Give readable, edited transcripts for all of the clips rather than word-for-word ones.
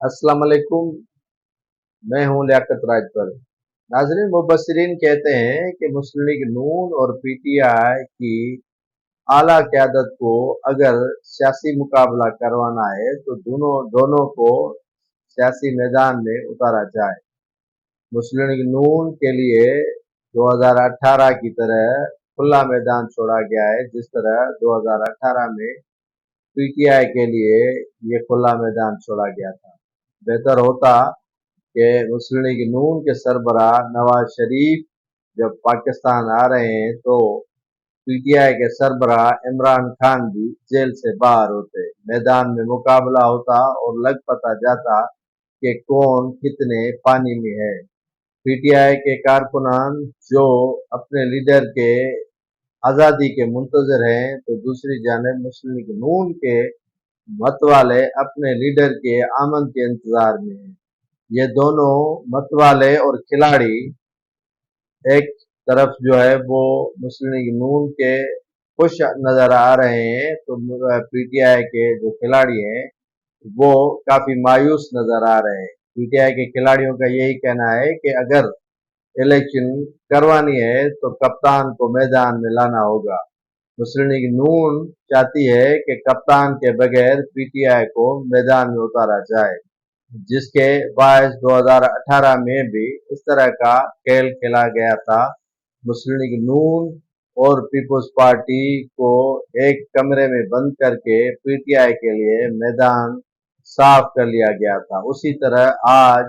अस्सलाम वालेकुम। मैं हूं लियाकत राजपर। नाजरीन, मुबस्सिरीन कहते हैं कि मुस्लिम लीग नून और पीटीआई की आला क़यादत को अगर सियासी मुकाबला करवाना है तो दोनों दोनों को सियासी मैदान में उतारा जाए। मुस्लिम लीग नून के लिए 2018 की तरह खुला मैदान छोड़ा गया है, जिस तरह 2018 में पीटीआई के लिए ये खुला मैदान छोड़ा गया था। बेहतर होता कि मुस्लिम लीग नून के सरबराह नवाज शरीफ जब पाकिस्तान आ रहे हैं तो पीटीआई के सरबराह इमरान खान भी जेल से बाहर होते, मैदान में मुकाबला होता और लग पता जाता कि कौन कितने पानी में है। पीटीआई के कारकुनान जो अपने लीडर के आज़ादी के मुंतजर हैं, तो दूसरी जानिब मुस्लिम लीग नून के मतवाले अपने लीडर के आमद के इंतजार में हैं। ये दोनों मतवाले और खिलाड़ी एक तरफ जो है वो मुस्लिम लीग नून के खुश नजर आ रहे हैं, तो पीटीआई के जो खिलाड़ी हैं वो काफी मायूस नजर आ रहे हैं। पीटीआई के खिलाड़ियों का यही कहना है कि अगर इलेक्शन करवानी है तो कप्तान को मैदान में लाना होगा। मुस्लिम लीग नून चाहती है कि कप्तान के बगैर पीटीआई को मैदान में उतारा जाए, जिसके बायस 2018 में भी इस तरह का खेल खेला गया था। मुस्लिम लीग नून और पीपल्स पार्टी को एक कमरे में बंद करके पीटीआई के लिए मैदान साफ कर लिया गया था। उसी तरह आज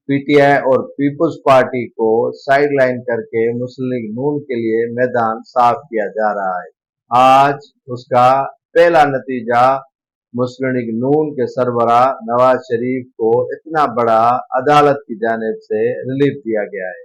पीटीआई और पीपल्स पार्टी को साइडलाइन करके मुस्लिम लीग नून के लिए मैदान साफ किया जा रहा है। आज उसका पहला नतीजा मुस्लिम लीग नून के सरबराह नवाज शरीफ को इतना बड़ा अदालत की जानिब से रिलीफ दिया गया है।